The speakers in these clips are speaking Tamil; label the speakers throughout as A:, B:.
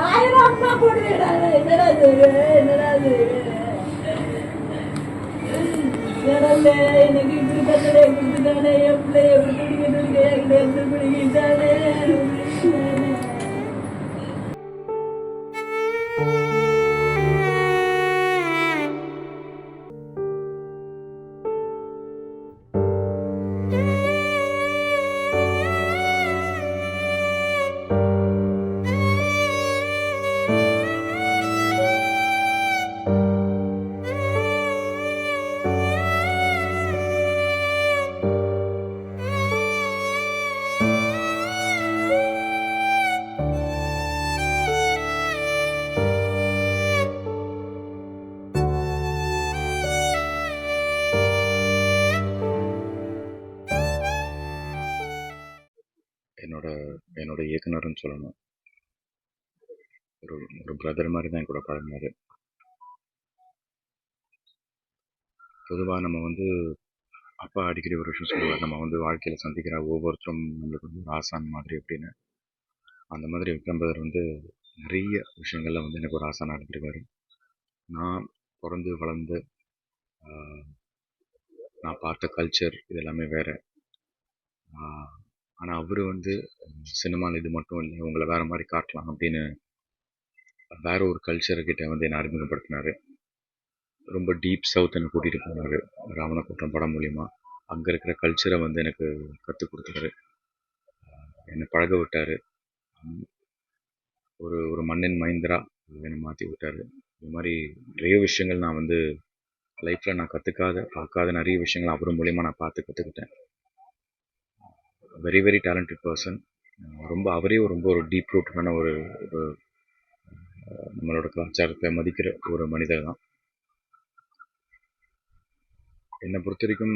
A: ஆயிரம் அம்மா போடுறாங்க. என்னடா எனக்கு இப்படி கட்டளை கொடுத்துட்டானே, என் பிள்ளைய பிடிக்கிட்டு பிடிக்கிட்டானே.
B: என்னோட இயக்குனர்னு சொல்லணும். ஒரு பிரதர் மாதிரி தான் கூட பழகினாரு. பொதுவாக நம்ம அப்பா அடிக்கடி ஒரு விஷயம் சொல்லுவார், நம்ம வாழ்க்கையில் சந்திக்கிற ஒவ்வொருத்தரும் நம்மளுக்கு ஒரு ஆசான் மாதிரி அப்படின்னு. அந்த மாதிரி விக்ரம் பிரதர் நிறைய விஷயங்கள்ல எனக்கு ஒரு ஆசானாக இருந்திருக்காரு. நான் பிறந்து வளர்ந்து நான் பார்த்த கல்ச்சர் இது எல்லாமே வேறு. ஆனால் அவர் சினிமாவில் இது மட்டும் இல்லை, உங்களை வேறு மாதிரி காட்டலாம் அப்படின்னு வேற ஒரு கல்ச்சர்கிட்ட என்னை அறிமுகப்படுத்தினார். ரொம்ப டீப் சவுத்துன்னு கூட்டிகிட்டு போனார் ராவணக்கூட்டம் படம் மூலிமா. அங்கே இருக்கிற கல்ச்சரை எனக்கு கற்றுக் கொடுத்தாரு, என்னை பழக விட்டார். ஒரு மண்ணின் மைந்தரா என்னை மாற்றி விட்டார். இது மாதிரி நிறைய விஷயங்கள் நான் லைஃப்பில் நான் பார்க்காத நிறைய விஷயங்கள் அவர் மூலிமா நான் கற்றுக்கிட்டேன். Very very talented person. அவரே ரொம்ப ஒரு டீப் ரூட்டான ஒரு நம்மளோட கலாச்சாரத்தை மதிக்கிற ஒரு மனிதர் தான். என்னை பொறுத்த வரைக்கும்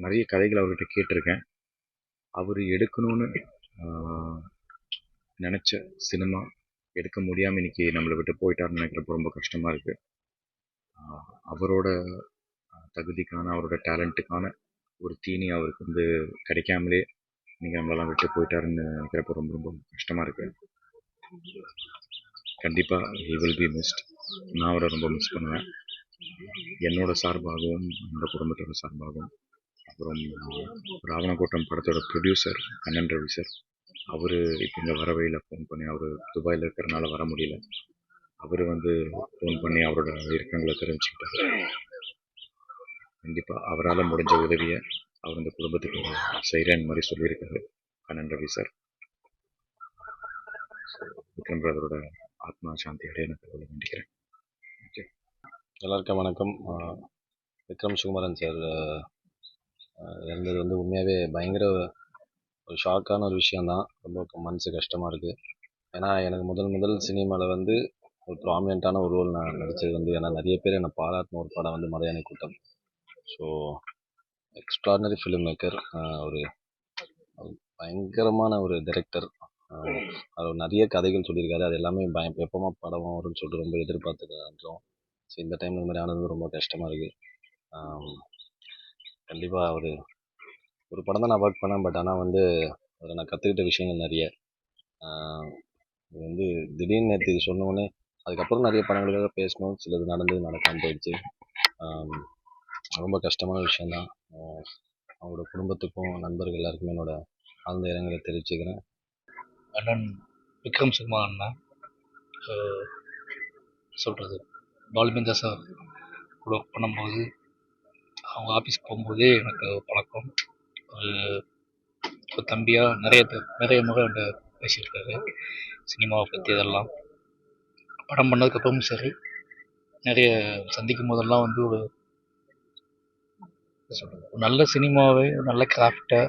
B: நிறைய கதைகள் அவர்கிட்ட கேட்டிருக்கேன். அவர் எடுக்கணும்னு நினச்ச சினிமா எடுக்க முடியாமல் இன்னைக்கு நம்மளை விட்டு போயிட்டாருன்னு நினைக்கிறப்ப ரொம்ப கஷ்டமாக இருக்குது. அவரோட தகுதிக்கான அவரோட டேலண்ட்டுக்கான ஒரு தீனி அவருக்கு கிடைக்காமலே நீங்கள் நம்மளெல்லாம் விட்டு போயிட்டாருன்னு நினைக்கிறப்ப ரொம்ப ரொம்ப கஷ்டமாக இருக்குது. கண்டிப்பாக ஹி வில் பி மிஸ்ட். நான் அவரை ரொம்ப மிஸ் பண்ணுவேன், என்னோட சார்பாகவும் என்னோட குடும்பத்தோட சார்பாகவும். அப்புறம் ராவணக்கூட்டம் படத்தோட ப்ரொடியூசர் கண்ணன் ரவி சார், அவர் இப்போ இங்கே வரவையில் ஃபோன் பண்ணி, அவர் துபாயில் இருக்கிறனால வர முடியல, அவர் ஃபோன் பண்ணி அவரோட இயக்கங்களை தெரிவிச்சுக்கிட்டார். கண்டிப்பாக அவரால் முடிஞ்ச உதவியை அவர் இந்த குடும்பத்துக்கு செய்கிறேன் மாதிரி சொல்லியிருக்காரு கண்ணன் ரவி சார். விக்ரம் பிரதரோட ஆத்மா சாந்தி அடைய நான் வேண்டிக்கிறேன்.
C: எல்லாருக்கும் வணக்கம். விக்ரம் சுகுமாரன் சார் இறந்தது உண்மையாகவே பயங்கர ஒரு ஷாக்கான ஒரு விஷயந்தான். ரொம்ப மனசு கஷ்டமாக இருக்குது. ஏன்னா எனக்கு முதல் சினிமாவில் ஒரு ப்ராமினெண்ட்டான ஒரு ரோல் நான் நடித்தது ஏன்னா நிறைய பேர் என்னை பாராட்டின ஒரு படம் மலையாள கூட்டம். ஸோ எக்ஸ்ட்ராடினரி ஃபிலிம் மேக்கர், ஒரு பயங்கரமான ஒரு டைரக்டர். அவர் நிறைய கதைகள் சொல்லியிருக்காரு, அது எல்லாமே எப்போமா படம் வரும்னு சொல்லிட்டு ரொம்ப எதிர்பார்த்துக்கிறோம். ஸோ இந்த டைம் இந்த மாதிரி ஆனது ரொம்ப கஷ்டமாக இருக்குது. கண்டிப்பாக ஒரு படம் தான் நான் ஒர்க் பண்ணேன். பட் ஆனால் அதில் நான் கற்றுக்கிட்ட விஷயங்கள் நிறைய. இது திடீர்னு நேற்று இது சொன்னோடனே அதுக்கப்புறம் நிறைய படங்களுக்காக பேசணும், சிலது நடக்காமல் போயிடுச்சு. ரொம்ப கஷ்டமான விஷயந்தான். அவங்களோட குடும்பத்துக்கும் நண்பர்கள் எல்லாருக்குமே என்னோட ஆழ்ந்த இரங்கலை தெரிவிச்சுக்கிறேன்.
D: அண்ணன் விக்ரம் சுகுமாரன் தான் சொல்கிறது. பாலுமேந்திரா சார் கூட ஒர்க் பண்ணும்போது அவங்க ஆஃபீஸ் போகும்போதே எனக்கு பழக்கம். ஒரு தம்பியாக நிறைய முறை பேசியிருக்காரு சினிமாவை பற்றி. இதெல்லாம் படம் பண்ணதுக்கப்புறமும் சரி, நிறைய சந்திக்கும் போதெல்லாம் ஒரு நல்ல சினிமாவை, நல்ல கிராஃப்டை,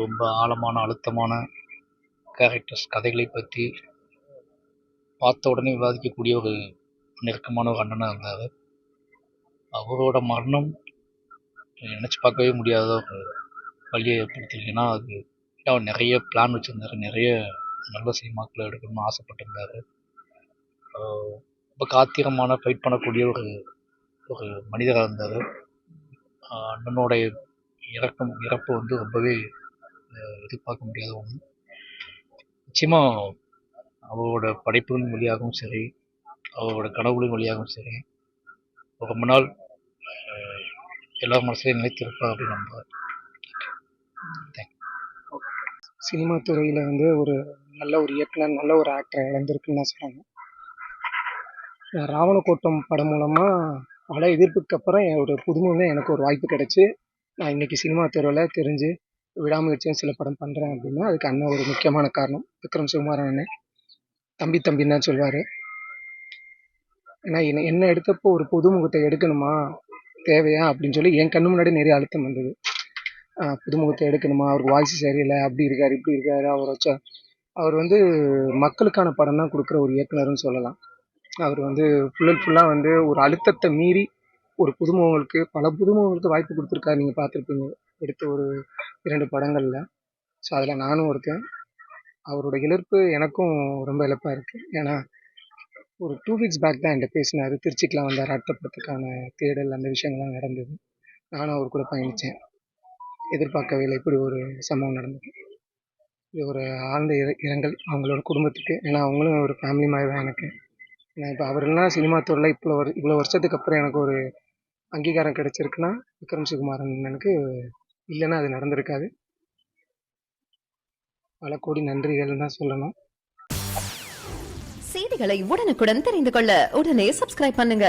D: ரொம்ப ஆழமான அழுத்தமான கேரக்டர்ஸ் கதைகளை பற்றி பார்த்த உடனே விவாதிக்கக்கூடிய ஒரு நெருக்கமான ஒரு அண்ணனாக இருந்தார். அவரோட மரணம் நினச்சி பார்க்கவே முடியாத ஒரு வழியை ஏற்படுத்திருக்குன்னா அது அவர் நிறைய பிளான் வச்சுருந்தார், நிறைய நல்ல சினிமாக்களை எடுக்கணும்னு ஆசைப்பட்டிருந்தார். ரொம்ப காத்திரமான ஃபைட் பண்ணக்கூடிய ஒரு மனிதராக இருந்தார். அண்ணனோடைய இறப்பு ரொம்பவே எதிர்பார்க்க முடியாத ஒன்று. நிச்சயமாக அவரோட படைப்புகளின் வழியாகவும் சரி, அவரோட கனவுகளின் வழியாகவும் சரி, ரொம்ப நாள் எல்லா மனசுலையும் நிலைத்திருப்பார் அப்படின்னு நம்புகிறேன்.
E: சினிமா துறையில் வந்து ஒரு நல்ல ஒரு இயக்குனர், நல்ல ஒரு ஆக்டரை இழந்திருக்குன்னு தான் சொல்லணும். ராவணகோட்டம் படம் மூலமாக பல எதிர்ப்புக்கு அப்புறம் ஒரு புதுமுகம் எனக்கு ஒரு வாய்ப்பு கிடைச்சி நான் இன்னைக்கு சினிமா துறையில் தெரிஞ்சு விடாமுயற்சியும் சில படம் பண்ணுறேன் அப்படின்னா அதுக்கு அண்ணன் ஒரு முக்கியமான காரணம். விக்ரம் சுகுமாரன் அண்ணன் தம்பி தம்பின்னு தான் சொல்லுவார். ஏன்னா என்ன எடுத்தப்போ ஒரு புதுமுகத்தை எடுக்கணுமா, தேவையா அப்படின்னு சொல்லி என் கண்ணு முன்னாடி நிறைய அழுத்தம் வந்தது. புதுமுகத்தை எடுக்கணுமா, அவருக்கு வாய்ஸ் சரியில்லை, அப்படி இருக்கார் இப்படி இருக்கார், அவர் வந்து மக்களுக்கான படம் தான் கொடுக்குற ஒரு இயக்குனர்னு சொல்லலாம். அவர் வந்து ஃபுல் அண்ட் ஃபுல்லாக வந்து ஒரு அழுத்தத்தை மீறி ஒரு புதுமுகங்களுக்கு பல புதுமுகங்களுக்கு வாய்ப்பு கொடுத்துருக்காரு. நீங்கள் பார்த்துருப்பீங்க எடுத்த ஒரு 2 படங்களில். ஸோ அதில் நானும் இருக்கேன். அவரோட இழப்பு எனக்கும் ரொம்ப இழப்பாக இருக்குது. ஏன்னா ஒரு 2 வீக்ஸ் பேக் தான் என்கிட்ட பேசினார். திருச்சிக்கெலாம் வந்தார், அடுத்த படத்துக்கான தேடல் அந்த விஷயங்கள்லாம் நடந்தது. நானும் அவர் கூட பயணித்தேன். எதிர்பார்க்கவே இல்லை இப்படி ஒரு சம்பவம் நடந்தது. இது ஒரு ஆழ்ந்த இரங்கல் அவங்களோட குடும்பத்துக்கு. ஏன்னா அவங்களும் ஒரு ஃபேமிலி மாதிரி தான் எனக்கு. ஏன்னா இப்போ அவரெல்லாம் சினிமா துறையில் இவ்வளோ வருஷத்துக்கு அப்புறம் எனக்கு ஒரு அங்கீகாரம் கிடைச்சிருக்குன்னா விக்ரம் சுகுமாரன் எனக்கு இல்லைன்னா அது நடந்திருக்காது. பல கோடி நன்றிகள் தான் சொல்லணும்.
F: செய்திகளை உடனுக்குடன் தெரிந்து கொள்ள உடனே சப்ஸ்கிரைப் பண்ணுங்க.